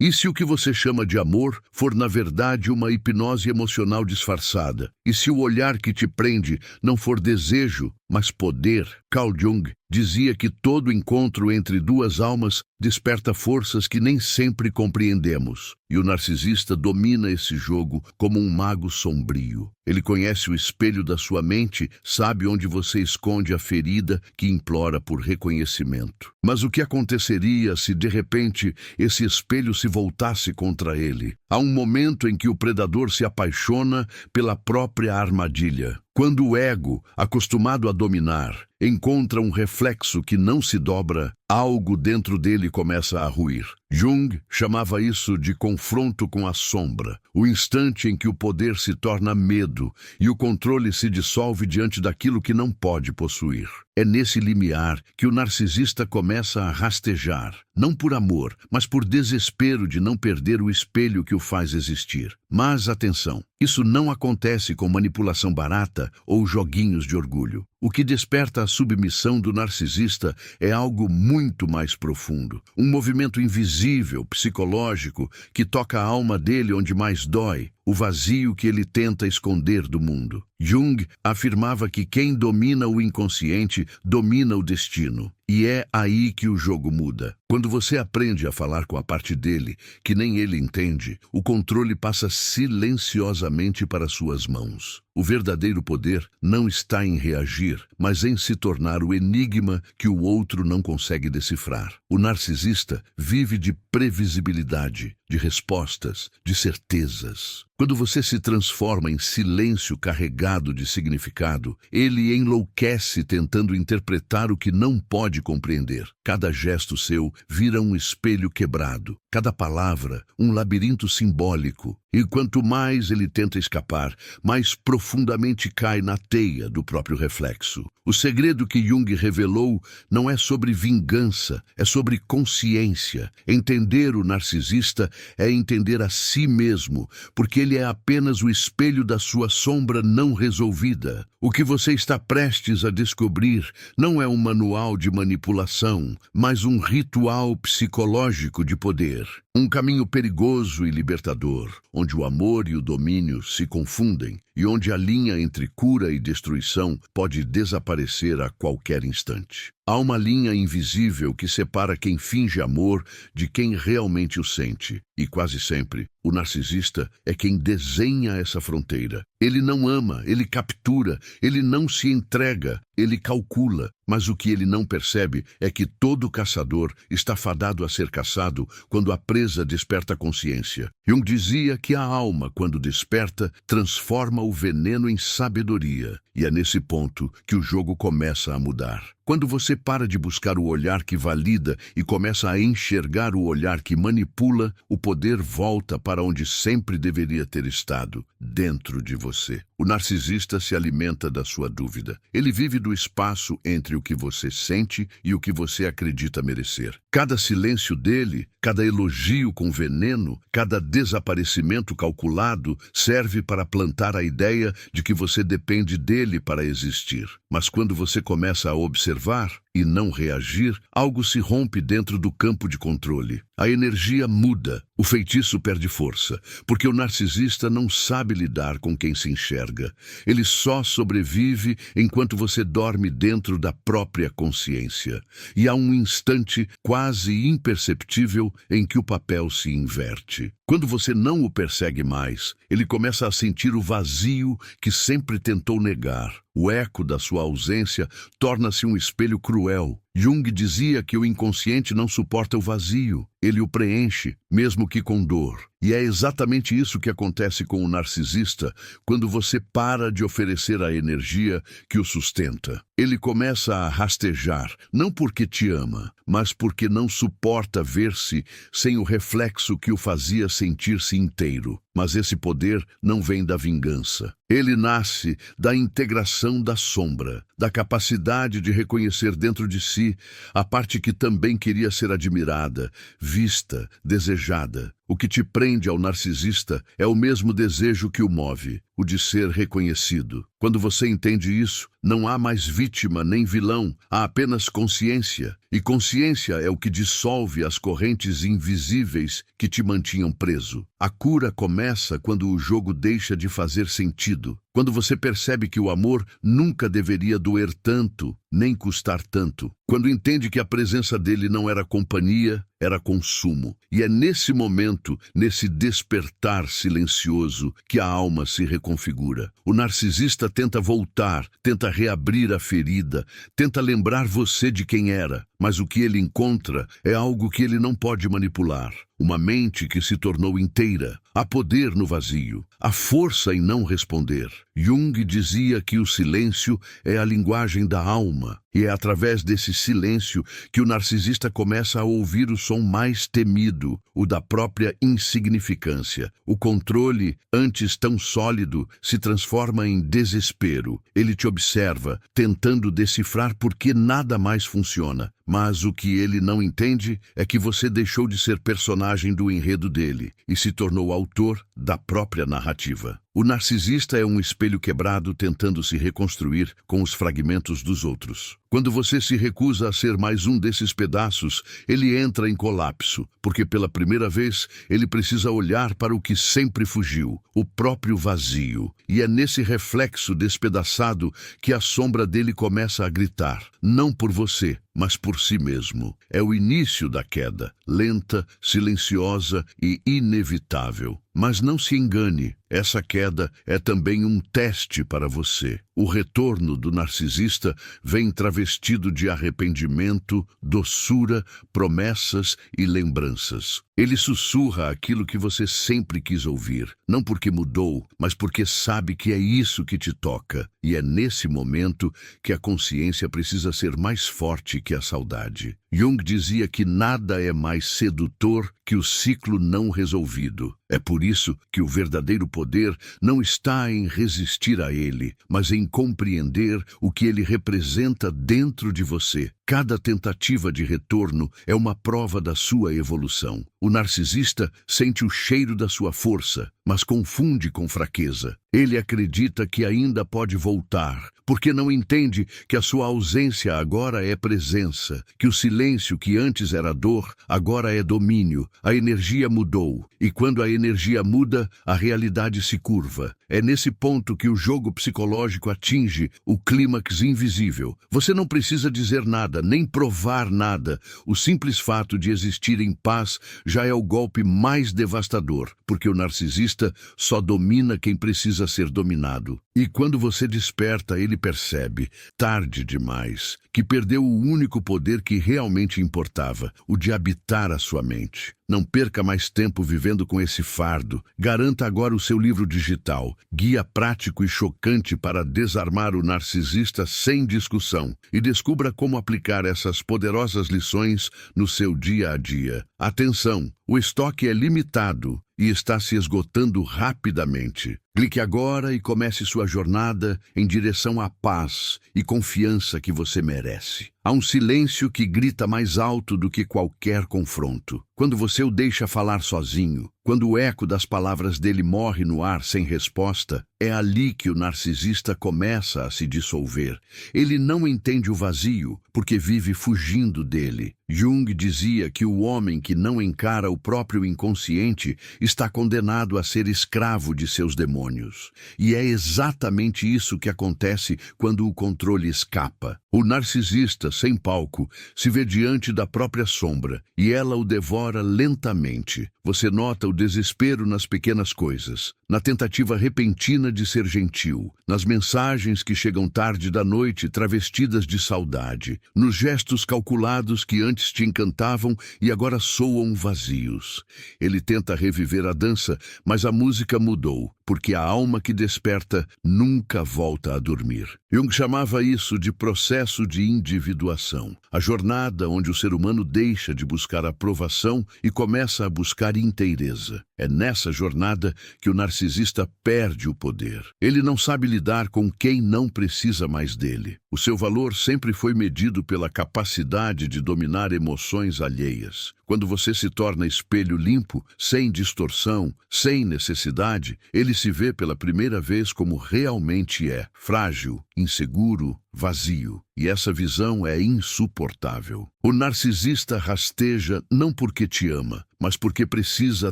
E se o que você chama de amor for, na verdade, uma hipnose emocional disfarçada? E se o olhar que te prende não for desejo, mas poder? Carl Jung dizia que todo encontro entre duas almas desperta forças que nem sempre compreendemos. E o narcisista domina esse jogo como um mago sombrio. Ele conhece o espelho da sua mente, sabe onde você esconde a ferida que implora por reconhecimento. Mas o que aconteceria se, de repente, esse espelho se voltasse contra ele? Há um momento em que o predador se apaixona pela própria armadilha. Quando o ego, acostumado a dominar, encontra um reflexo que não se dobra, algo dentro dele começa a ruir. Jung chamava isso de confronto com a sombra, o instante em que o poder se torna medo e o controle se dissolve diante daquilo que não pode possuir. É nesse limiar que o narcisista começa a rastejar, não por amor, mas por desespero de não perder o espelho que o faz existir. Mas atenção, isso não acontece com manipulação barata ou joguinhos de orgulho. O que desperta a submissão do narcisista é algo muito mais profundo. Um movimento invisível, psicológico, que toca a alma dele onde mais dói, o vazio que ele tenta esconder do mundo. Jung afirmava que quem domina o inconsciente domina o destino. E é aí que o jogo muda. Quando você aprende a falar com a parte dele, que nem ele entende, o controle passa silenciosamente para suas mãos. O verdadeiro poder não está em reagir, mas em se tornar o enigma que o outro não consegue decifrar. O narcisista vive de previsibilidade, de respostas, de certezas. Quando você se transforma em silêncio carregado de significado, ele enlouquece tentando interpretar o que não pode compreender. Cada gesto seu vira um espelho quebrado, cada palavra um labirinto simbólico. E quanto mais ele tenta escapar, mais profundamente cai na teia do próprio reflexo. O segredo que Jung revelou não é sobre vingança, é sobre consciência. Entender o narcisista é entender a si mesmo, porque ele é apenas o espelho da sua sombra não resolvida. O que você está prestes a descobrir não é um manual de manipulação, mas um ritual psicológico de poder. Um caminho perigoso e libertador, onde o amor e o domínio se confundem e onde a linha entre cura e destruição pode desaparecer a qualquer instante. Há uma linha invisível que separa quem finge amor de quem realmente o sente. E quase sempre, o narcisista é quem desenha essa fronteira. Ele não ama, ele captura, ele não se entrega, ele calcula. Mas o que ele não percebe é que todo caçador está fadado a ser caçado quando a presa desperta a consciência. Jung dizia que a alma, quando desperta, transforma o veneno em sabedoria. E é nesse ponto que o jogo começa a mudar. Quando você para de buscar o olhar que valida e começa a enxergar o olhar que manipula, o poder volta para onde sempre deveria ter estado, dentro de você. O narcisista se alimenta da sua dúvida. Ele vive do espaço entre o que você sente e o que você acredita merecer. Cada silêncio dele, cada elogio com veneno, cada desaparecimento calculado serve para plantar a ideia de que você depende dele para existir. Mas quando você começa a observar e não reagir, algo se rompe dentro do campo de controle. A energia muda, o feitiço perde força, porque o narcisista não sabe lidar com quem se enxerga. Ele só sobrevive enquanto você dorme dentro da própria consciência. E há um instante quase imperceptível em que o papel se inverte. Quando você não o persegue mais, ele começa a sentir o vazio que sempre tentou negar. O eco da sua ausência torna-se um espelho cruel. Jung dizia que o inconsciente não suporta o vazio, ele o preenche, mesmo que com dor. E é exatamente isso que acontece com o narcisista quando você para de oferecer a energia que o sustenta. Ele começa a rastejar, não porque te ama, mas porque não suporta ver-se sem o reflexo que o fazia sentir-se inteiro. Mas esse poder não vem da vingança. Ele nasce da integração da sombra, da capacidade de reconhecer dentro de si a parte que também queria ser admirada, vista, desejada. O que te prende ao narcisista é o mesmo desejo que o move, o de ser reconhecido. Quando você entende isso, não há mais vítima nem vilão, há apenas consciência. E consciência é o que dissolve as correntes invisíveis que te mantinham preso. A cura começa quando o jogo deixa de fazer sentido. Quando você percebe que o amor nunca deveria doer tanto, nem custar tanto. Quando entende que a presença dele não era companhia, era consumo. E é nesse momento, nesse despertar silencioso, que a alma se reconfigura. O narcisista tenta voltar, tenta reabrir a ferida, tenta lembrar você de quem era. Mas o que ele encontra é algo que ele não pode manipular. Uma mente que se tornou inteira. Há poder no vazio. Há força em não responder. Jung dizia que o silêncio é a linguagem da alma. E é através desse silêncio que o narcisista começa a ouvir o som mais temido, o da própria insignificância. O controle, antes tão sólido, se transforma em desespero. Ele te observa, tentando decifrar por que nada mais funciona. Mas o que ele não entende é que você deixou de ser personagem do enredo dele e se tornou autor da própria narrativa. O narcisista é um espelho quebrado tentando se reconstruir com os fragmentos dos outros. Quando você se recusa a ser mais um desses pedaços, ele entra em colapso, porque pela primeira vez ele precisa olhar para o que sempre fugiu, o próprio vazio. E é nesse reflexo despedaçado que a sombra dele começa a gritar, não por você, mas por si mesmo. É o início da queda, lenta, silenciosa e inevitável. Mas não se engane, essa queda é também um teste para você. O retorno do narcisista vem travestido de arrependimento, doçura, promessas e lembranças. Ele sussurra aquilo que você sempre quis ouvir, não porque mudou, mas porque sabe que é isso que te toca. E é nesse momento que a consciência precisa ser mais forte que a saudade. Jung dizia que nada é mais sedutor que o ciclo não resolvido. É por isso que o verdadeiro poder não está em resistir a ele, mas em compreender o que ele representa dentro de você. Cada tentativa de retorno é uma prova da sua evolução. O narcisista sente o cheiro da sua força, mas confunde com fraqueza. Ele acredita que ainda pode voltar, porque não entende que a sua ausência agora é presença, que o silêncio que antes era dor, agora é domínio. A energia mudou, e quando a energia muda, a realidade se curva. É nesse ponto que o jogo psicológico atinge o clímax invisível. Você não precisa dizer nada, nem provar nada. O simples fato de existir em paz já é o golpe mais devastador, porque o narcisista só domina quem precisa ser dominado. E quando você desperta, ele percebe, tarde demais, que perdeu o único poder que realmente importava, o de habitar a sua mente. Não perca mais tempo vivendo com esse fardo. Garanta agora o seu livro digital, guia prático e chocante para desarmar o narcisista sem discussão, e descubra como aplicar essas poderosas lições no seu dia a dia. Atenção, o estoque é limitado e está se esgotando rapidamente. Clique agora e comece sua jornada em direção à paz e confiança que você merece. Há um silêncio que grita mais alto do que qualquer confronto. Quando você o deixa falar sozinho, quando o eco das palavras dele morre no ar sem resposta, é ali que o narcisista começa a se dissolver. Ele não entende o vazio, porque vive fugindo dele. Jung dizia que o homem que não encara o próprio inconsciente está condenado a ser escravo de seus demônios. E é exatamente isso que acontece quando o controle escapa. O narcisista, sem palco, se vê diante da própria sombra, e ela o devora lentamente. Você nota o desespero nas pequenas coisas, na tentativa repentina de ser gentil, nas mensagens que chegam tarde da noite travestidas de saudade, nos gestos calculados que antes te encantavam e agora soam vazios. Ele tenta reviver a dança, mas a música mudou, porque a alma que desperta nunca volta a dormir. Jung chamava isso de processo de individuação, a jornada onde o ser humano deixa de buscar aprovação e começa a buscar inteireza. É nessa jornada que o narcisista perde o poder. Ele não sabe lidar com quem não precisa mais dele. O seu valor sempre foi medido pela capacidade de dominar emoções alheias. Quando você se torna espelho limpo, sem distorção, sem necessidade, ele se vê pela primeira vez como realmente é, frágil, inseguro, vazio. E essa visão é insuportável. O narcisista rasteja não porque te ama, mas porque precisa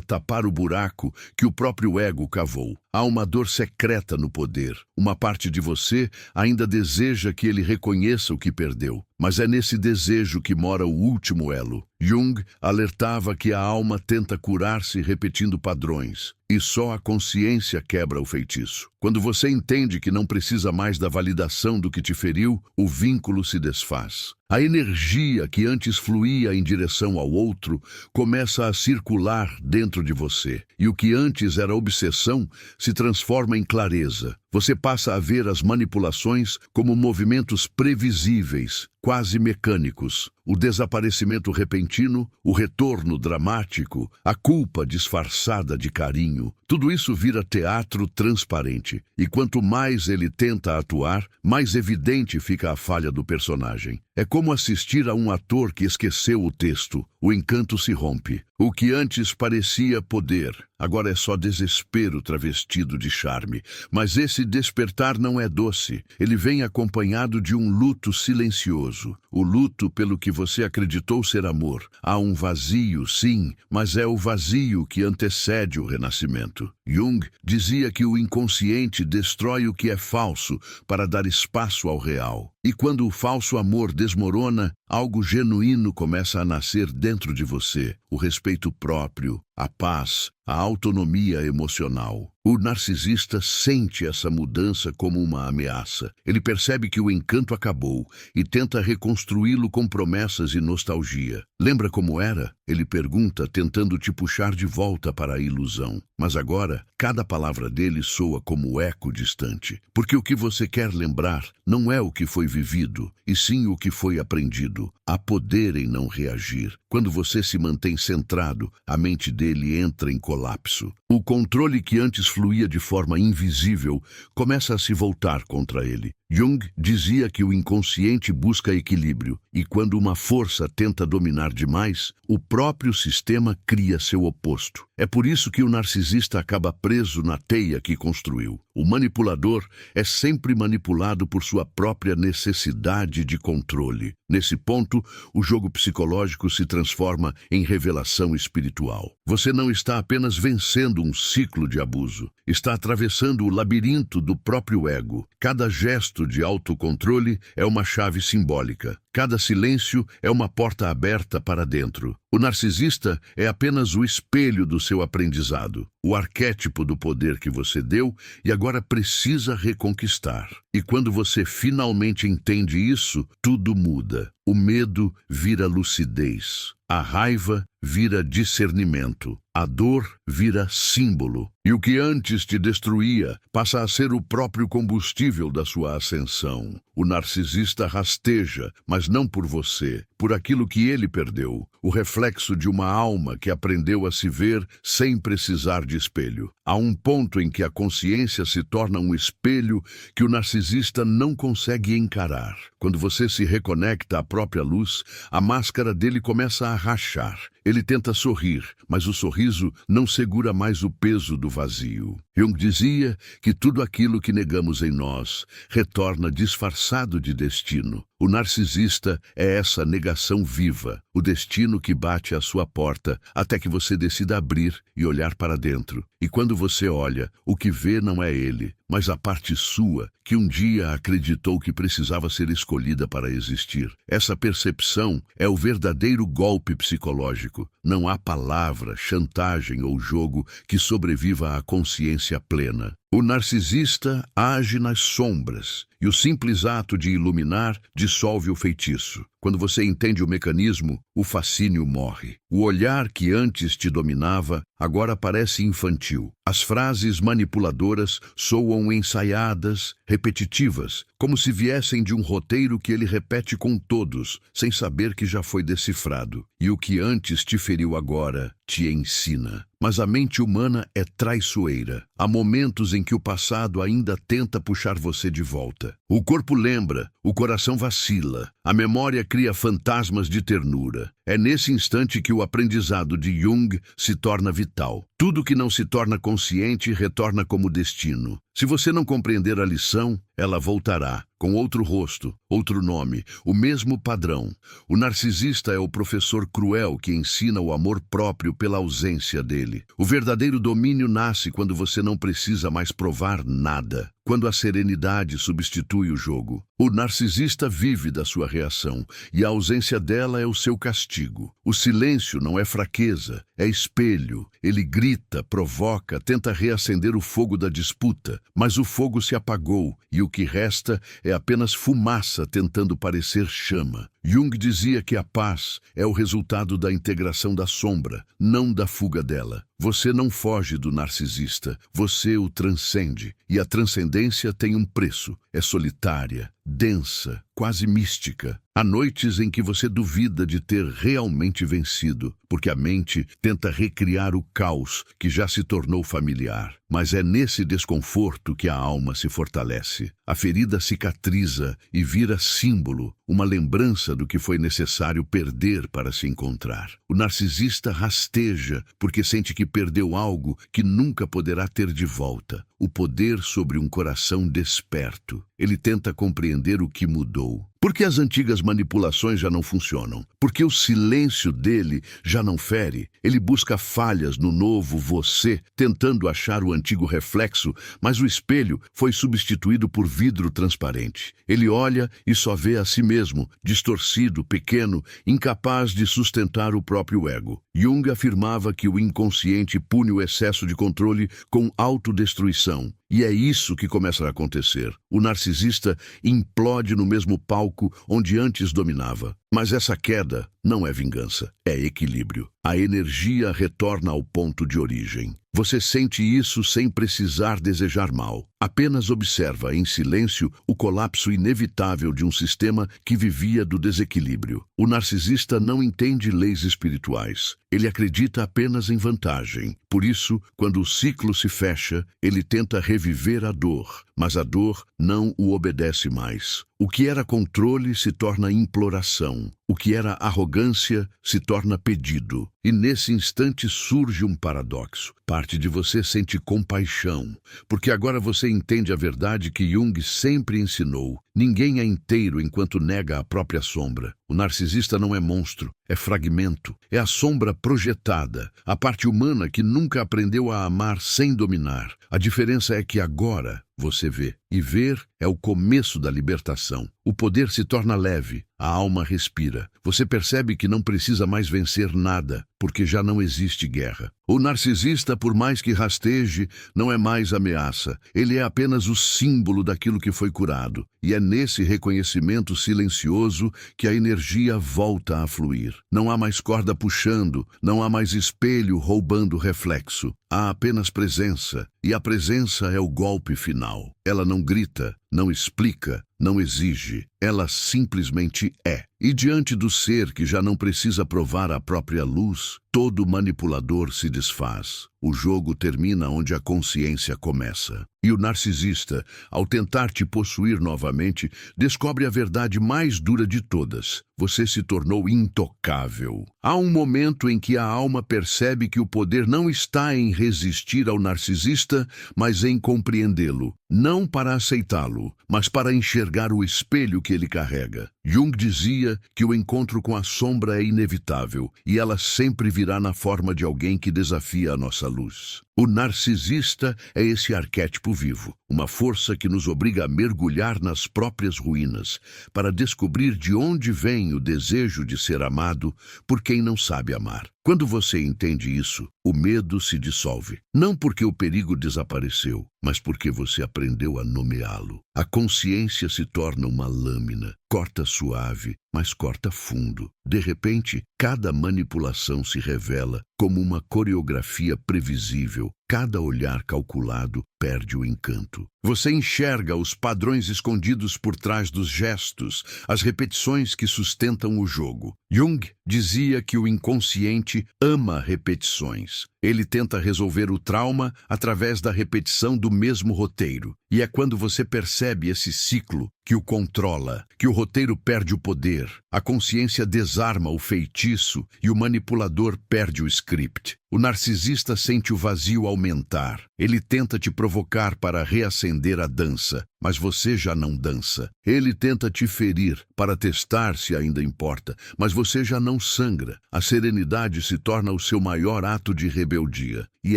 tapar o buraco que o próprio ego cavou. Há uma dor secreta no poder. Uma parte de você ainda deseja que ele reconheça o que perdeu, mas é nesse desejo que mora o último elo. Jung alertava que a alma tenta curar-se repetindo padrões, e só a consciência quebra o feitiço. Quando você entende que não precisa mais da validação do que te feriu, o vínculo se desfaz. A energia que antes fluía em direção ao outro começa a circular dentro de você, e o que antes era obsessão se transforma em clareza. Você passa a ver as manipulações como movimentos previsíveis, quase mecânicos. O desaparecimento repentino, o retorno dramático, a culpa disfarçada de carinho, tudo isso vira teatro transparente. E quanto mais ele tenta atuar, mais evidente fica a falha do personagem. É como assistir a um ator que esqueceu o texto. O encanto se rompe. O que antes parecia poder, agora é só desespero travestido de charme. Mas esse despertar não é doce. Ele vem acompanhado de um luto silencioso. O luto pelo que você acreditou ser amor. Há um vazio, sim, mas é o vazio que antecede o renascimento. Jung dizia que o inconsciente destrói o que é falso para dar espaço ao real. E quando o falso amor desmorona, algo genuíno começa a nascer dentro de você. O respeito próprio, a paz, a autonomia emocional. O narcisista sente essa mudança como uma ameaça. Ele percebe que o encanto acabou e tenta reconstruí-lo com promessas e nostalgia. Lembra como era? Ele pergunta, tentando te puxar de volta para a ilusão. Mas agora, cada palavra dele soa como eco distante. Porque o que você quer lembrar não é o que foi vivido, e sim o que foi aprendido. Há poder em não reagir. Quando você se mantém centrado, a mente dele entra em colapso. O controle que antes fluía de forma invisível começa a se voltar contra ele. Jung dizia que o inconsciente busca equilíbrio, e quando uma força tenta dominar demais, o próprio sistema cria seu oposto. É por isso que o narcisista acaba preso na teia que construiu. O manipulador é sempre manipulado por sua própria necessidade de controle. Nesse ponto, o jogo psicológico se transforma em revelação espiritual. Você não está apenas vencendo um ciclo de abuso, está atravessando o labirinto do próprio ego. Cada gesto de autocontrole é uma chave simbólica. Cada silêncio é uma porta aberta para dentro. O narcisista é apenas o espelho do seu aprendizado, o arquétipo do poder que você deu e agora precisa reconquistar. E quando você finalmente entende isso, tudo muda. O medo vira lucidez, a raiva vira discernimento, a dor vira símbolo. E o que antes te destruía passa a ser o próprio combustível da sua ascensão. O narcisista rasteja, mas não por você, por aquilo que ele perdeu, o reflexo de uma alma que aprendeu a se ver sem precisar de espelho. Há um ponto em que a consciência se torna um espelho que o narcisista não consegue encarar. Quando você se reconecta à própria luz, a máscara dele começa a rachar. Ele tenta sorrir, mas o sorriso não segura mais o peso do vazio. Jung dizia que tudo aquilo que negamos em nós retorna disfarçado de destino. O narcisista é essa negação viva, o destino que bate à sua porta até que você decida abrir e olhar para dentro. E quando você olha, o que vê não é ele, mas a parte sua que um dia acreditou que precisava ser escolhida para existir. Essa percepção é o verdadeiro golpe psicológico. Não há palavra, chantagem ou jogo que sobreviva à consciência plena. O narcisista age nas sombras, e o simples ato de iluminar dissolve o feitiço. Quando você entende o mecanismo, o fascínio morre. O olhar que antes te dominava agora parece infantil. As frases manipuladoras soam ensaiadas, repetitivas, como se viessem de um roteiro que ele repete com todos, sem saber que já foi decifrado. E o que antes te feriu agora te ensina. Mas a mente humana é traiçoeira. Há momentos em que o passado ainda tenta puxar você de volta. O corpo lembra, o coração vacila, a memória cria fantasmas de ternura. É nesse instante que o aprendizado de Jung se torna vital. Tudo que não se torna consciente retorna como destino. Se você não compreender a lição, ela voltará, com outro rosto, outro nome, o mesmo padrão. O narcisista é o professor cruel que ensina o amor próprio pela ausência dele. O verdadeiro domínio nasce quando você não precisa mais provar nada. Quando a serenidade substitui o jogo. O narcisista vive da sua reação, e a ausência dela é o seu castigo. O silêncio não é fraqueza, é espelho. Ele grita, provoca, tenta reacender o fogo da disputa, mas o fogo se apagou, e o que resta é apenas fumaça tentando parecer chama. Jung dizia que a paz é o resultado da integração da sombra, não da fuga dela. Você não foge do narcisista, você o transcende. E a transcendência tem um preço. É solitária, densa, quase mística. Há noites em que você duvida de ter realmente vencido, porque a mente tenta recriar o caos que já se tornou familiar. Mas é nesse desconforto que a alma se fortalece. A ferida cicatriza e vira símbolo, uma lembrança do que foi necessário perder para se encontrar. O narcisista rasteja porque sente que perdeu algo que nunca poderá ter de volta. O poder sobre um coração desperto. Ele tenta compreender o que mudou. Por que as antigas manipulações já não funcionam? Porque o silêncio dele já não fere. Ele busca falhas no novo você, tentando achar o antigo reflexo, mas o espelho foi substituído por vidro transparente. Ele olha e só vê a si mesmo, distorcido, pequeno, incapaz de sustentar o próprio ego. Jung afirmava que o inconsciente pune o excesso de controle com autodestruição. E é isso que começa a acontecer. O narcisista implode no mesmo palco onde antes dominava. Mas essa queda não é vingança, é equilíbrio. A energia retorna ao ponto de origem. Você sente isso sem precisar desejar mal. Apenas observa em silêncio o colapso inevitável de um sistema que vivia do desequilíbrio. O narcisista não entende leis espirituais. Ele acredita apenas em vantagem. Por isso, quando o ciclo se fecha, ele tenta reviver a dor, mas a dor não o obedece mais. O que era controle se torna imploração. O que era arrogância se torna pedido. E nesse instante surge um paradoxo. Parte de você sente compaixão, porque agora você entende a verdade que Jung sempre ensinou. Ninguém é inteiro enquanto nega a própria sombra. O narcisista não é monstro, é fragmento, é a sombra projetada, a parte humana que nunca aprendeu a amar sem dominar. A diferença é que agora você vê, e ver é o começo da libertação. O poder se torna leve, a alma respira. Você percebe que não precisa mais vencer nada, porque já não existe guerra. O narcisista, por mais que rasteje, não é mais ameaça. Ele é apenas o símbolo daquilo que foi curado. E é nesse reconhecimento silencioso que a energia volta a fluir. Não há mais corda puxando, não há mais espelho roubando reflexo. Há apenas presença, e a presença é o golpe final. Ela não grita, não explica, não exige. Ela simplesmente é. E diante do ser que já não precisa provar a própria luz, todo manipulador se desfaz. O jogo termina onde a consciência começa. E o narcisista, ao tentar te possuir novamente, descobre a verdade mais dura de todas. Você se tornou intocável. Há um momento em que a alma percebe que o poder não está em resistir ao narcisista, mas em compreendê-lo. Não para aceitá-lo, mas para enxergar o espelho que ele carrega. Jung dizia que o encontro com a sombra é inevitável e ela sempre virá na forma de alguém que desafia a nossa luz. O narcisista é esse arquétipo vivo, uma força que nos obriga a mergulhar nas próprias ruínas, para descobrir de onde vem o desejo de ser amado por quem não sabe amar. Quando você entende isso, o medo se dissolve. Não porque o perigo desapareceu, mas porque você aprendeu a nomeá-lo. A consciência se torna uma lâmina, corta suave, mas corta fundo. De repente, cada manipulação se revela como uma coreografia previsível. Cada olhar calculado perde o encanto. Você enxerga os padrões escondidos por trás dos gestos, as repetições que sustentam o jogo. Jung dizia que o inconsciente ama repetições. Ele tenta resolver o trauma através da repetição do mesmo roteiro. E é quando você percebe esse ciclo que o controla, que o roteiro perde o poder, a consciência desarma o feitiço e o manipulador perde o script. O narcisista sente o vazio aumentar. Ele tenta te provocar para reacender a dança, mas você já não dança. Ele tenta te ferir para testar se ainda importa, mas você já não sangra. A serenidade se torna o seu maior ato de rebeldia. E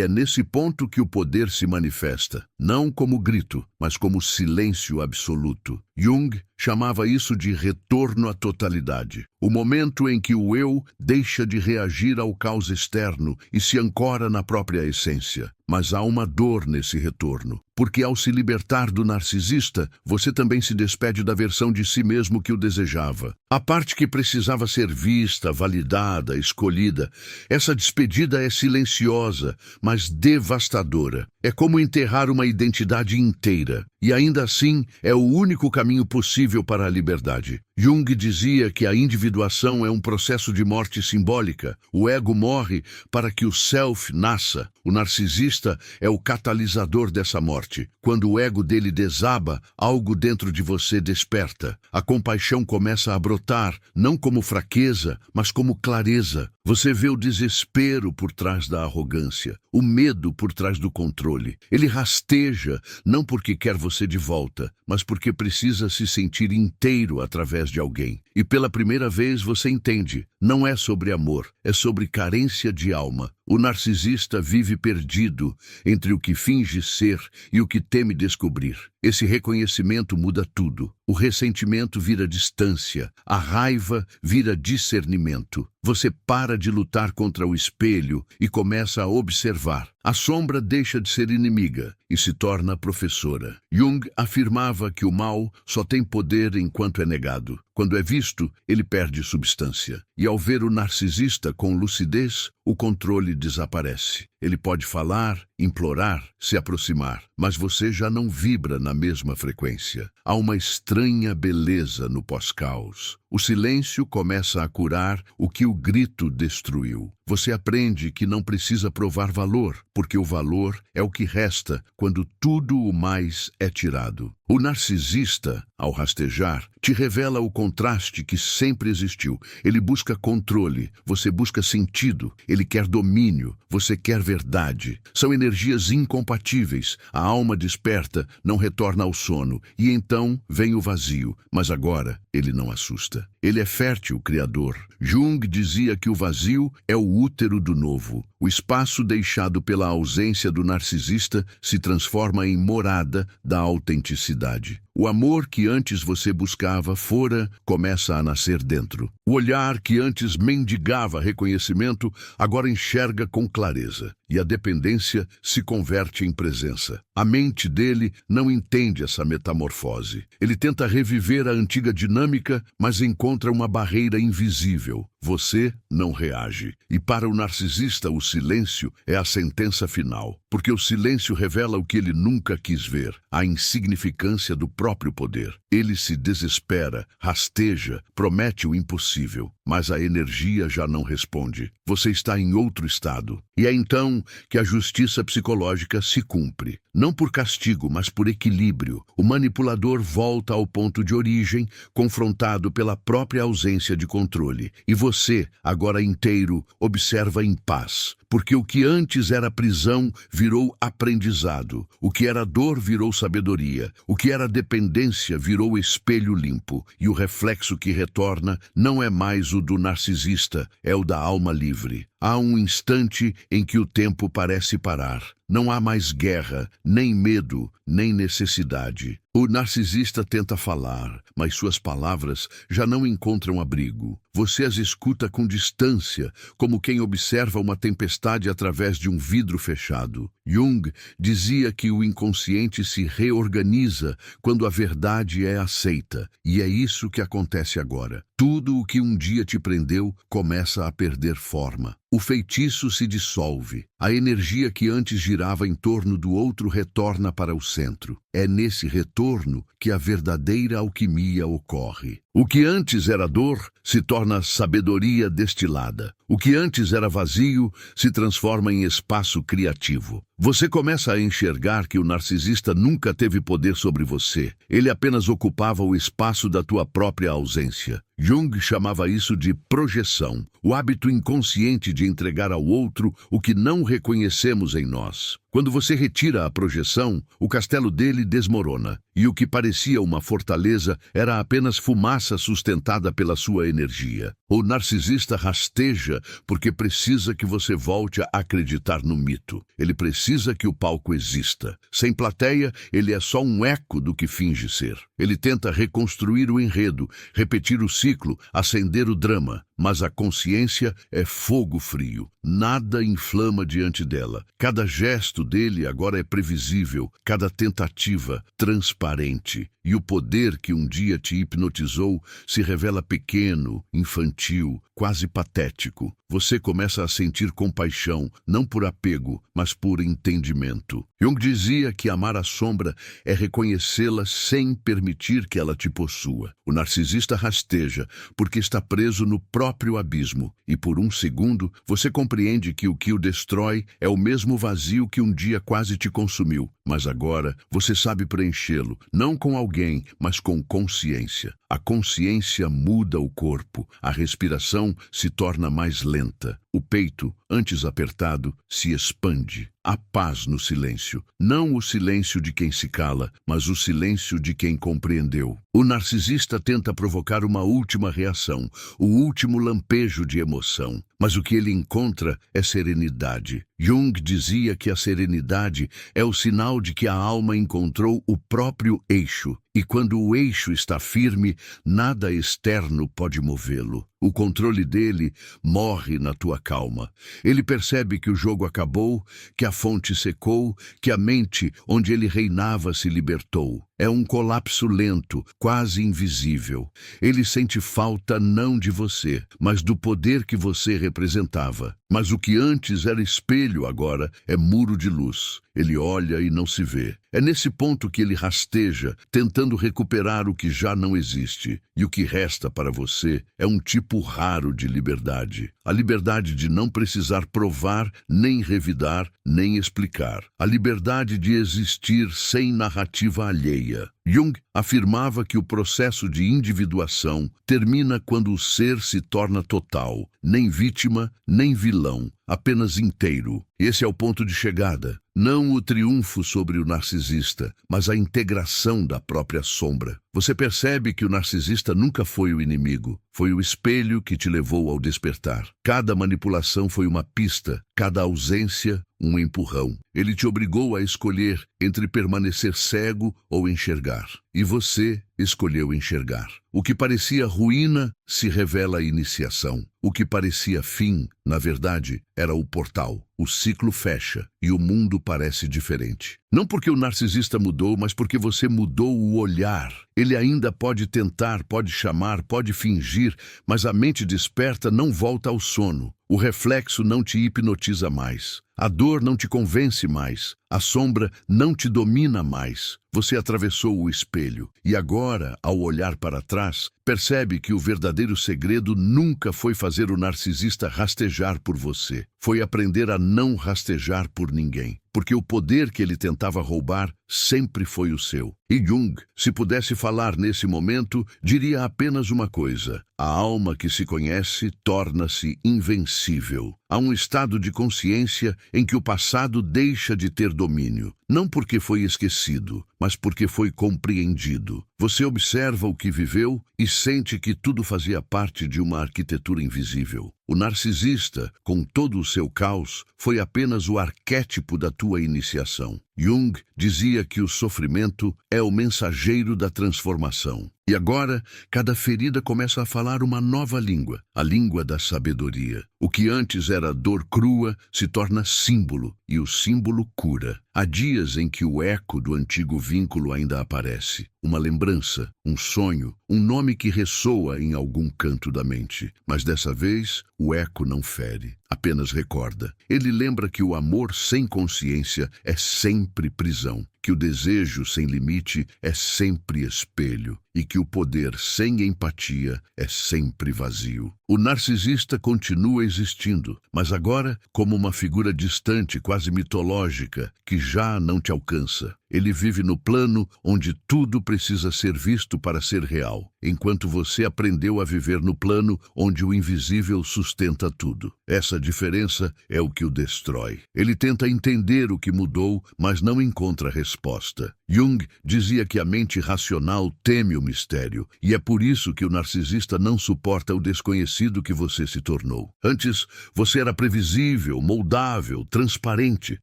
é nesse ponto que o poder se manifesta, não como grito, mas como silêncio absoluto. Jung chamava isso de retorno à totalidade, o momento em que o eu deixa de reagir ao caos externo e se ancora na própria essência. Mas há uma dor nesse retorno, porque ao se libertar do narcisista, você também se despede da versão de si mesmo que o desejava. A parte que precisava ser vista, validada, escolhida. Essa despedida é silenciosa, mas devastadora. É como enterrar uma identidade inteira. E ainda assim, é o único caminho possível para a liberdade. Jung dizia que a individuação é um processo de morte simbólica. O ego morre para que o self nasça. O narcisista é o catalisador dessa morte. Quando o ego dele desaba, algo dentro de você desperta. A compaixão começa a brotar, não como fraqueza, mas como clareza. Você vê o desespero por trás da arrogância, o medo por trás do controle. Ele rasteja, não porque quer você de volta, mas porque precisa se sentir inteiro através de alguém. E pela primeira vez você entende, não é sobre amor, é sobre carência de alma. O narcisista vive perdido entre o que finge ser e o que teme descobrir. Esse reconhecimento muda tudo. O ressentimento vira distância, a raiva vira discernimento. Você para de lutar contra o espelho e começa a observar. A sombra deixa de ser inimiga e se torna professora. Jung afirmava que o mal só tem poder enquanto é negado. Quando é visto, ele perde substância. E ao ver o narcisista com lucidez, o controle desaparece. Ele pode falar, implorar, se aproximar, mas você já não vibra na mesma frequência. Há uma estranha beleza no pós-caos. O silêncio começa a curar o que o grito destruiu. Você aprende que não precisa provar valor, porque o valor é o que resta quando tudo o mais é tirado. O narcisista, ao rastejar, te revela o contraste que sempre existiu. Ele busca controle, você busca sentido. Ele quer domínio, você quer verdade. São energias incompatíveis. A alma desperta, não retorna ao sono. E então vem o vazio. Mas agora ele não assusta. Ele é fértil, criador. Jung dizia que o vazio é o útero do novo. O espaço deixado pela ausência do narcisista se transforma em morada da autenticidade. O amor que antes você buscava fora começa a nascer dentro. O olhar que antes mendigava reconhecimento agora enxerga com clareza. E a dependência se converte em presença. A mente dele não entende essa metamorfose. Ele tenta reviver a antiga dinâmica, mas encontra uma barreira invisível. Você não reage. E para o narcisista, o silêncio é a sentença final. Porque o silêncio revela o que ele nunca quis ver, a insignificância do próprio poder. Ele se desespera, rasteja, promete o impossível, mas a energia já não responde. Você está em outro estado. E é então que a justiça psicológica se cumpre. Não por castigo, mas por equilíbrio. O manipulador volta ao ponto de origem, confrontado pela própria ausência de controle. E você, agora inteiro, observa em paz, porque o que antes era prisão virou aprendizado, o que era dor virou sabedoria, o que era dependência virou espelho limpo, e o reflexo que retorna não é mais o do narcisista, é o da alma livre. Há um instante em que o tempo parece parar. Não há mais guerra, nem medo, nem necessidade. O narcisista tenta falar, mas suas palavras já não encontram abrigo. Você as escuta com distância, como quem observa uma tempestade através de um vidro fechado. Jung dizia que o inconsciente se reorganiza quando a verdade é aceita, e é isso que acontece agora. Tudo o que um dia te prendeu começa a perder forma. O feitiço se dissolve. A energia que antes girava em torno do outro retorna para o centro. É nesse retorno que a verdadeira alquimia ocorre. O que antes era dor se torna sabedoria destilada. O que antes era vazio se transforma em espaço criativo. Você começa a enxergar que o narcisista nunca teve poder sobre você. Ele apenas ocupava o espaço da tua própria ausência. Jung chamava isso de projeção, o hábito inconsciente de entregar ao outro o que não reconhecemos em nós. Quando você retira a projeção, o castelo dele desmorona, e o que parecia uma fortaleza era apenas fumaça sustentada pela sua energia. O narcisista rasteja porque precisa que você volte a acreditar no mito. Ele precisa que o palco exista. Sem plateia, ele é só um eco do que finge ser. Ele tenta reconstruir o enredo, repetir o ciclo, acender o drama, mas a consciência é fogo frio. Nada inflama diante dela. Cada gesto dele agora é previsível, cada tentativa transparente. E o poder que um dia te hipnotizou se revela pequeno, infantil, quase patético. Você começa a sentir compaixão, não por apego, mas por entendimento. Jung dizia que amar a sombra é reconhecê-la sem permitir que ela te possua. O narcisista rasteja porque está preso no próprio abismo, e por um segundo você compreende que o destrói é o mesmo vazio que um dia quase te consumiu. Mas agora você sabe preenchê-lo, não com alguém, mas com consciência. A consciência muda o corpo, a respiração se torna mais lenta. O peito, antes apertado, se expande. Há paz no silêncio. Não o silêncio de quem se cala, mas o silêncio de quem compreendeu. O narcisista tenta provocar uma última reação, o último lampejo de emoção. Mas o que ele encontra é serenidade. Jung dizia que a serenidade é o sinal de que a alma encontrou o próprio eixo. E quando o eixo está firme, nada externo pode movê-lo. O controle dele morre na tua calma. Ele percebe que o jogo acabou, que a fonte secou, que a mente onde ele reinava se libertou. É um colapso lento, quase invisível. Ele sente falta não de você, mas do poder que você representava. Mas o que antes era espelho agora é muro de luz. Ele olha e não se vê. É nesse ponto que ele rasteja, tentando recuperar o que já não existe. E o que resta para você é um tipo raro de liberdade. A liberdade de não precisar provar, nem revidar, nem explicar. A liberdade de existir sem narrativa alheia. Jung afirmava que o processo de individuação termina quando o ser se torna total, nem vítima, nem vilão, apenas inteiro. Esse é o ponto de chegada. Não o triunfo sobre o narcisista, mas a integração da própria sombra. Você percebe que o narcisista nunca foi o inimigo, foi o espelho que te levou ao despertar. Cada manipulação foi uma pista, cada ausência um empurrão. Ele te obrigou a escolher entre permanecer cego ou enxergar. E você escolheu enxergar. O que parecia ruína se revela a iniciação. O que parecia fim, na verdade, era o portal. O ciclo fecha e o mundo parece diferente. Não porque o narcisista mudou, mas porque você mudou o olhar. Ele ainda pode tentar, pode chamar, pode fingir, mas a mente desperta não volta ao sono. O reflexo não te hipnotiza mais. A dor não te convence mais. A sombra não te domina mais. Você atravessou o espelho e agora, ao olhar para trás, percebe que o verdadeiro segredo nunca foi fazer o narcisista rastejar por você. Foi aprender a não rastejar por ninguém. Porque o poder que ele tentava roubar sempre foi o seu. E Jung, se pudesse falar nesse momento, diria apenas uma coisa: a alma que se conhece torna-se invencível. Há um estado de consciência em que o passado deixa de ter domínio, não porque foi esquecido, mas porque foi compreendido. Você observa o que viveu e sente que tudo fazia parte de uma arquitetura invisível. O narcisista, com todo o seu caos, foi apenas o arquétipo da tua iniciação. Jung dizia que o sofrimento é o mensageiro da transformação. E agora, cada ferida começa a falar uma nova língua, a língua da sabedoria. O que antes era dor crua se torna símbolo, e o símbolo cura. Há dias em que o eco do antigo vínculo ainda aparece. Uma lembrança, um sonho, um nome que ressoa em algum canto da mente. Mas dessa vez, o eco não fere, apenas recorda. Ele lembra que o amor sem consciência é sempre prisão, que o desejo sem limite é sempre espelho e que o poder sem empatia é sempre vazio. O narcisista continua existindo, mas agora como uma figura distante, quase mitológica, que já não te alcança. Ele vive no plano onde tudo precisa ser visto para ser real, enquanto você aprendeu a viver no plano onde o invisível sustenta tudo. Essa diferença é o que o destrói. Ele tenta entender o que mudou, mas não encontra resposta. Jung dizia que a mente racional teme o mistério, e é por isso que o narcisista não suporta o desconhecido que você se tornou. Antes, você era previsível, moldável, transparente.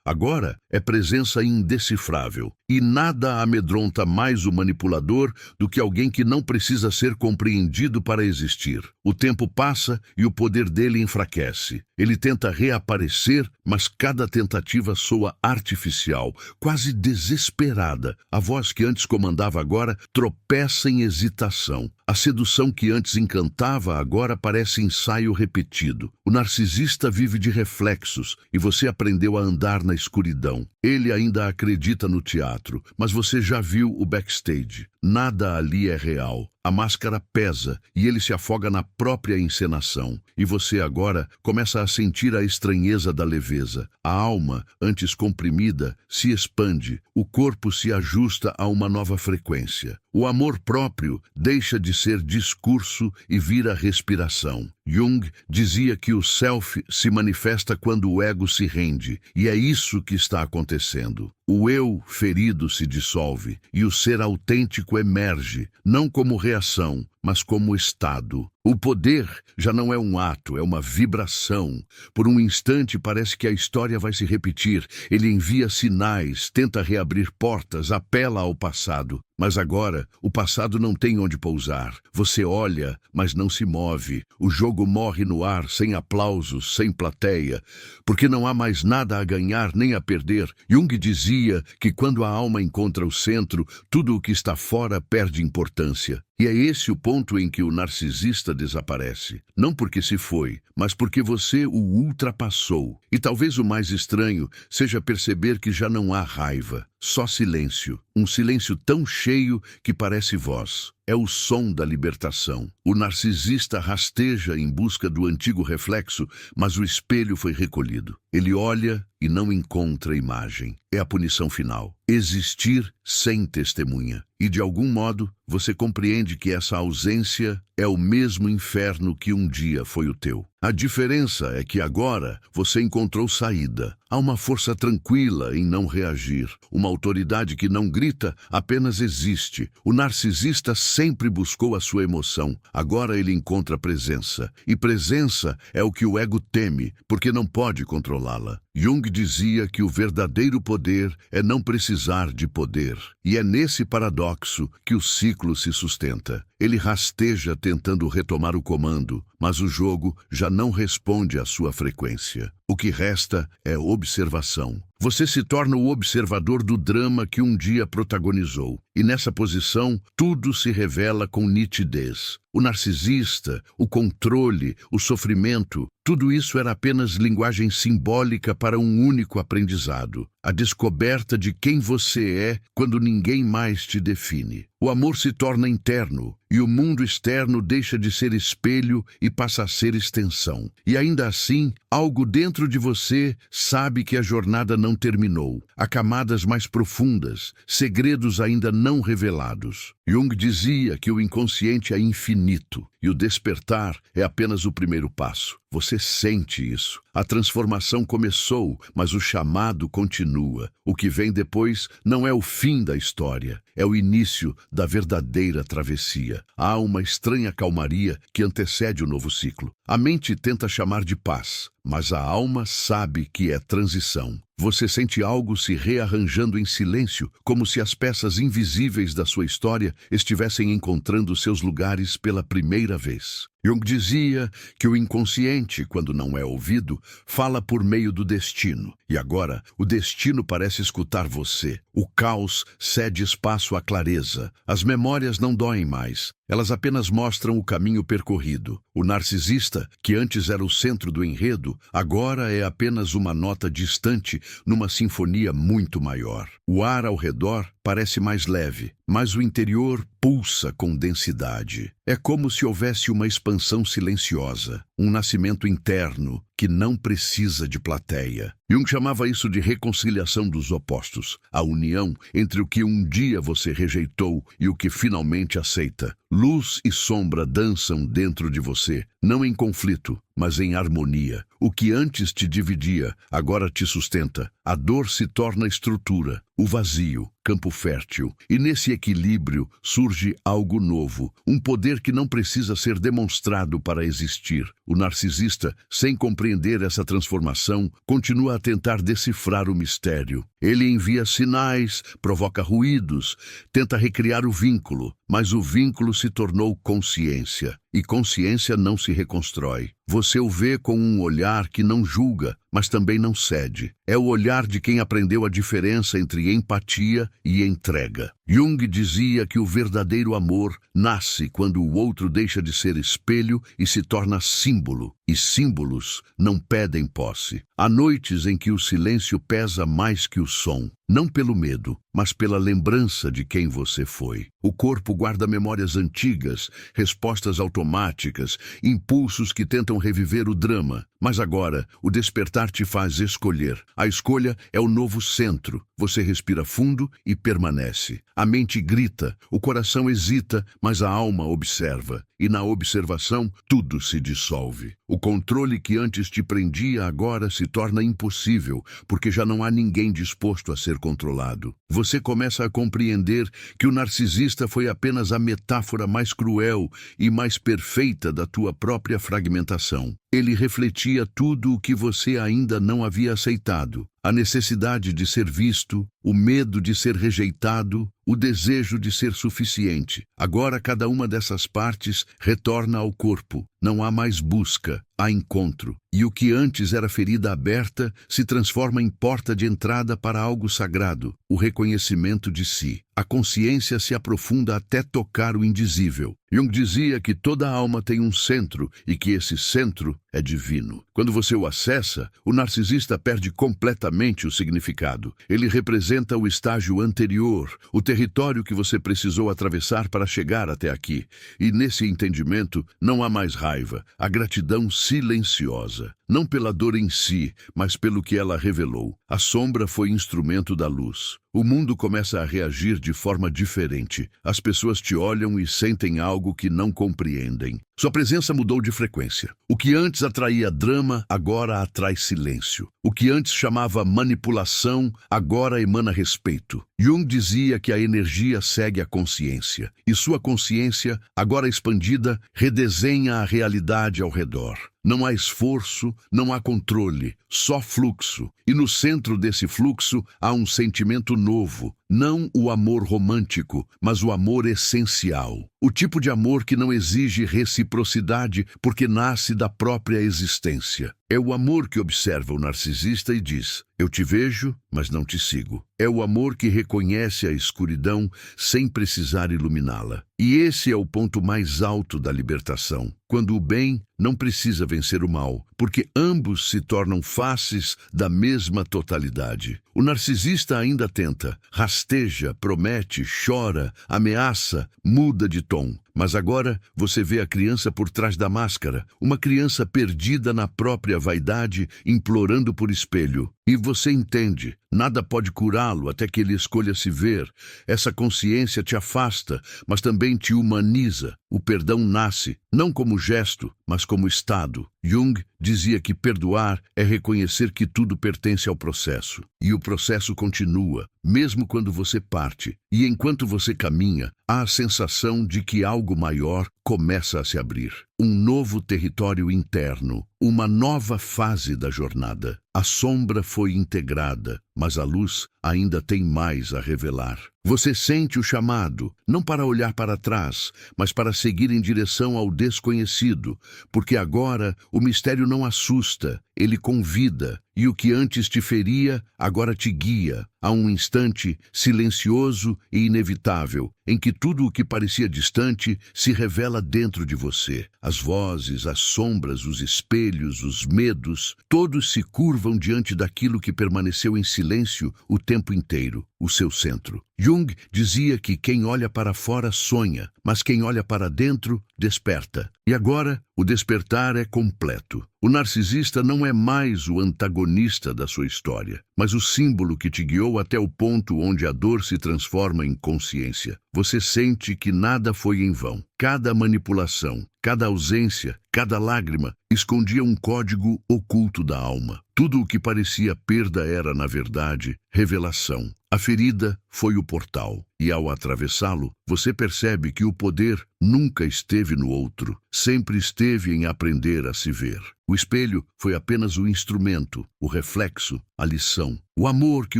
Agora, é presença indecifrável. E nada amedronta mais o manipulador do que alguém que não precisa ser compreendido para existir. O tempo passa e o poder dele enfraquece. Ele tenta reaparecer, mas cada tentativa soa artificial, quase desesperada. A voz que antes comandava agora tropeça em hesitação. A sedução que antes encantava agora parece ensaio repetido. O narcisista vive de reflexos e você aprendeu a andar na escuridão. Ele ainda acredita no teatro, mas você já viu o backstage. Nada ali é real. A máscara pesa e ele se afoga na própria encenação. E você agora começa a sentir a estranheza da leveza. A alma, antes comprimida, se expande. O corpo se ajusta a uma nova frequência. O amor próprio deixa de ser discurso e vira respiração. Jung dizia que o self se manifesta quando o ego se rende, e é isso que está acontecendo. O eu ferido se dissolve e o ser autêntico emerge, não como reação, mas como estado. O poder já não é um ato, é uma vibração. Por um instante parece que a história vai se repetir. Ele envia sinais, tenta reabrir portas, apela ao passado. Mas agora, o passado não tem onde pousar. Você olha, mas não se move. O jogo morre no ar, sem aplausos, sem plateia, porque não há mais nada a ganhar nem a perder. Jung dizia que quando a alma encontra o centro, tudo o que está fora perde importância. E é esse o ponto em que o narcisista desaparece. Não porque se foi, mas porque você o ultrapassou. E talvez o mais estranho seja perceber que já não há raiva, só silêncio. Um silêncio tão cheio que parece voz. É o som da libertação. O narcisista rasteja em busca do antigo reflexo, mas o espelho foi recolhido. Ele olha e não encontra imagem. É a punição final. Existir sem testemunha. E de algum modo, você compreende que essa ausência é o mesmo inferno que um dia foi o teu. A diferença é que agora você encontrou saída. Há uma força tranquila em não reagir, uma autoridade que não grita, apenas existe. O narcisista sempre buscou a sua emoção, agora ele encontra presença. E presença é o que o ego teme, porque não pode controlá-la. Jung dizia que o verdadeiro poder é não precisar de poder. E é nesse paradoxo que o ciclo se sustenta. Ele rasteja tentando retomar o comando, mas o jogo já não responde à sua frequência. O que resta é observação. Você se torna o observador do drama que um dia protagonizou. E nessa posição, tudo se revela com nitidez. O narcisista, o controle, o sofrimento, tudo isso era apenas linguagem simbólica para um único aprendizado. A descoberta de quem você é quando ninguém mais te define. O amor se torna interno, e o mundo externo deixa de ser espelho e passa a ser extensão. E ainda assim, algo dentro de você sabe que a jornada não terminou. Há camadas mais profundas, segredos ainda não revelados. Jung dizia que o inconsciente é infinito, e o despertar é apenas o primeiro passo. Você sente isso. A transformação começou, mas o chamado continua. O que vem depois não é o fim da história, é o início da verdadeira travessia. Há uma estranha calmaria que antecede o novo ciclo. A mente tenta chamar de paz, mas a alma sabe que é transição. Você sente algo se rearranjando em silêncio, como se as peças invisíveis da sua história estivessem encontrando seus lugares pela primeira vez. Jung dizia que o inconsciente, quando não é ouvido, fala por meio do destino. E agora, o destino parece escutar você. O caos cede espaço à clareza. As memórias não doem mais. Elas apenas mostram o caminho percorrido. O narcisista, que antes era o centro do enredo, agora é apenas uma nota distante numa sinfonia muito maior. O ar ao redor parece mais leve, mas o interior pulsa com densidade. É como se houvesse uma expansão silenciosa, um nascimento interno que não precisa de plateia. Jung chamava isso de reconciliação dos opostos, a união entre o que um dia você rejeitou e o que finalmente aceita. Luz e sombra dançam dentro de você, não em conflito, mas em harmonia. O que antes te dividia, agora te sustenta. A dor se torna estrutura, o vazio, campo fértil. E nesse equilíbrio surge algo novo, um poder que não precisa ser demonstrado para existir. O narcisista, sem compreender essa transformação, continua a tentar decifrar o mistério. Ele envia sinais, provoca ruídos, tenta recriar o vínculo, mas o vínculo se tornou consciência. E consciência não se reconstrói. Você o vê com um olhar que não julga, mas também não cede. É o olhar de quem aprendeu a diferença entre empatia e entrega. Jung dizia que o verdadeiro amor nasce quando o outro deixa de ser espelho e se torna símbolo. E símbolos não pedem posse. Há noites em que o silêncio pesa mais que o som, não pelo medo, mas pela lembrança de quem você foi. O corpo guarda memórias antigas, respostas automáticas, impulsos que tentam reviver o drama. Mas agora, o despertar te faz escolher. A escolha é o novo centro. Você respira fundo e permanece. A mente grita, o coração hesita, mas a alma observa. E na observação, tudo se dissolve. O controle que antes te prendia agora se torna impossível, porque já não há ninguém disposto a ser controlado. Você começa a compreender que o narcisista foi apenas a metáfora mais cruel e mais perfeita da tua própria fragmentação. Ele refletia tudo o que você ainda não havia aceitado. A necessidade de ser visto, o medo de ser rejeitado, o desejo de ser suficiente. Agora cada uma dessas partes retorna ao corpo. Não há mais busca, há encontro. E o que antes era ferida aberta se transforma em porta de entrada para algo sagrado, o reconhecimento de si. A consciência se aprofunda até tocar o indizível. Jung dizia que toda alma tem um centro e que esse centro é divino. Quando você o acessa, o narcisista perde completamente o significado. Ele representa o estágio anterior, o território que você precisou atravessar para chegar até aqui. E nesse entendimento não há mais raiva, a gratidão silenciosa. Não pela dor em si, mas pelo que ela revelou. A sombra foi instrumento da luz. O mundo começa a reagir de forma diferente. As pessoas te olham e sentem algo que não compreendem. Sua presença mudou de frequência. O que antes atraía drama, agora atrai silêncio. O que antes chamava manipulação, agora emana respeito. Jung dizia que a energia segue a consciência, e sua consciência, agora expandida, redesenha a realidade ao redor. Não há esforço, não há controle, só fluxo. E no centro desse fluxo há um sentimento novo, não o amor romântico, mas o amor essencial. O tipo de amor que não exige reciprocidade porque nasce da própria existência. É o amor que observa o narcisista e diz: eu te vejo, mas não te sigo. É o amor que reconhece a escuridão sem precisar iluminá-la. E esse é o ponto mais alto da libertação, quando o bem não precisa vencer o mal, porque ambos se tornam faces da mesma totalidade. O narcisista ainda tenta, rasteja, promete, chora, ameaça, muda de tom. Mas agora você vê a criança por trás da máscara, uma criança perdida na própria vaidade, implorando por espelho. E você entende, nada pode curá-lo até que ele escolha se ver. Essa consciência te afasta, mas também te humaniza. O perdão nasce, não como gesto, mas como estado. Jung dizia que perdoar é reconhecer que tudo pertence ao processo. E o processo continua, mesmo quando você parte. E enquanto você caminha, há a sensação de que algo maior começa a se abrir. Um novo território interno, uma nova fase da jornada. A sombra foi integrada, mas a luz ainda tem mais a revelar. Você sente o chamado, não para olhar para trás, mas para seguir em direção ao desconhecido, porque agora o mistério não assusta, ele convida, e o que antes te feria, agora te guia, a um instante silencioso e inevitável, em que tudo o que parecia distante se revela dentro de você. As vozes, as sombras, os espelhos, os medos, todos se curvam diante daquilo que permaneceu em silêncio o tempo inteiro, o seu centro. Jung dizia que quem olha para fora sonha, mas quem olha para dentro desperta. E agora, o despertar é completo. O narcisista não é mais o antagonista da sua história, mas o símbolo que te guiou até o ponto onde a dor se transforma em consciência. Você sente que nada foi em vão. Cada manipulação, cada ausência, cada lágrima escondia um código oculto da alma. Tudo o que parecia perda era, na verdade, revelação. A ferida foi o portal, e ao atravessá-lo, você percebe que o poder nunca esteve no outro, sempre esteve em aprender a se ver. O espelho foi apenas o instrumento, o reflexo, a lição. O amor que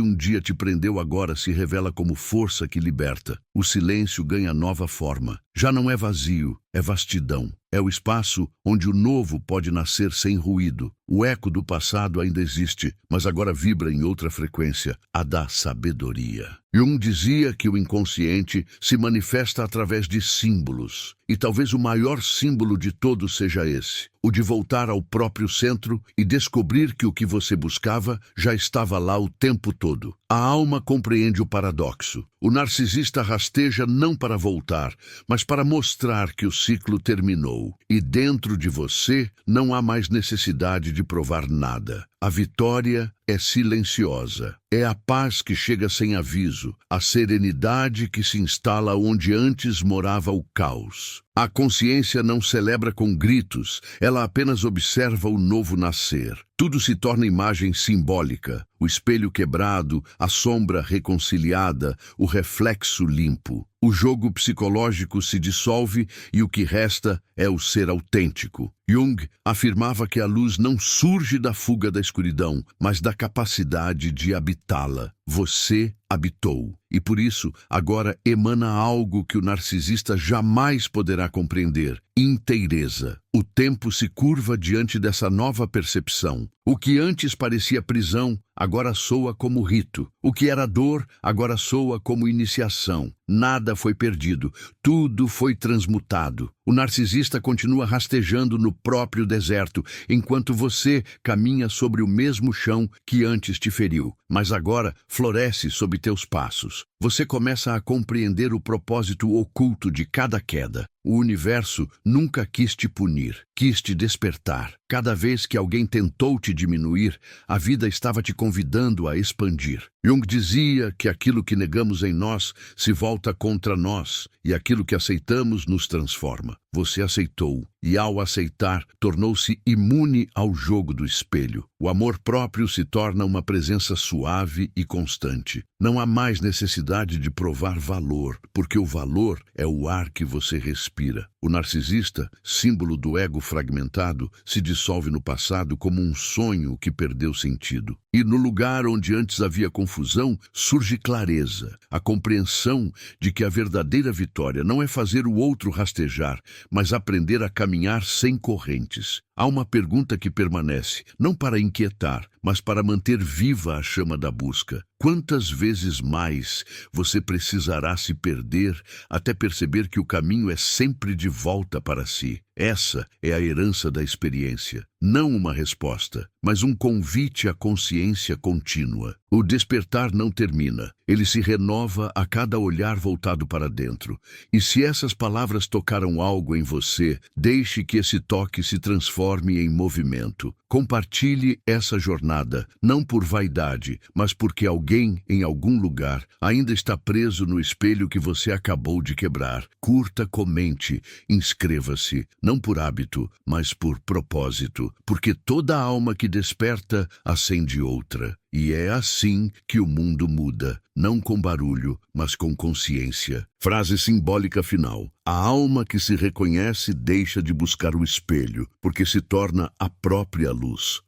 um dia te prendeu agora se revela como força que liberta. O silêncio ganha nova forma. Já não é vazio, é vastidão. É o espaço onde o novo pode nascer sem ruído. O eco do passado ainda existe, mas agora vibra em outra frequência, a da sabedoria. Jung dizia que o inconsciente se manifesta através de símbolos, e talvez o maior símbolo de todos seja esse, o de voltar ao próprio centro e descobrir que o que você buscava já estava lá o tempo todo. A alma compreende o paradoxo. O narcisista rasteja não para voltar, mas para mostrar que o ciclo terminou. E dentro de você não há mais necessidade de provar nada. A vitória é silenciosa. É a paz que chega sem aviso, a serenidade que se instala onde antes morava o caos. A consciência não celebra com gritos, ela apenas observa o novo nascer. Tudo se torna imagem simbólica, o espelho quebrado, a sombra reconciliada, o reflexo limpo. O jogo psicológico se dissolve e o que resta é o ser autêntico. Jung afirmava que a luz não surge da fuga da escuridão, mas da capacidade de habitá-la. Você habitou, e por isso agora emana algo que o narcisista jamais poderá compreender: inteireza. O tempo se curva diante dessa nova percepção. O que antes parecia prisão, agora soa como rito. O que era dor, agora soa como iniciação. Nada foi perdido, tudo foi transmutado. O narcisista continua rastejando no próprio deserto, enquanto você caminha sobre o mesmo chão que antes te feriu. Mas agora floresce sob teus passos. Você começa a compreender o propósito oculto de cada queda. O universo nunca quis te punir, quis te despertar. Cada vez que alguém tentou te diminuir, a vida estava te convidando a expandir. Jung dizia que aquilo que negamos em nós se volta contra nós, e aquilo que aceitamos nos transforma. Você aceitou, e ao aceitar, tornou-se imune ao jogo do espelho. O amor próprio se torna uma presença suave e constante. Não há mais necessidade de provar valor, porque o valor é o ar que você respira. O narcisista, símbolo do ego fragmentado, se dissolve no passado como um sonho que perdeu sentido. E no lugar onde antes havia confusão, surge clareza, a compreensão de que a verdadeira vitória não é fazer o outro rastejar, mas aprender a caminhar sem correntes. Há uma pergunta que permanece, não para inquietar, mas para manter viva a chama da busca. Quantas vezes mais você precisará se perder até perceber que o caminho é sempre de volta para si? Essa é a herança da experiência. Não uma resposta, mas um convite à consciência contínua. O despertar não termina. Ele se renova a cada olhar voltado para dentro. E se essas palavras tocaram algo em você, deixe que esse toque se transforme em movimento. Compartilhe essa jornada, não por vaidade, mas porque alguém, em algum lugar, ainda está preso no espelho que você acabou de quebrar. Curta, comente, inscreva-se, não por hábito, mas por propósito, porque toda alma que desperta acende outra. E é assim que o mundo muda, não com barulho, mas com consciência. Frase simbólica final. A alma que se reconhece deixa de buscar o espelho, porque se torna a própria luz.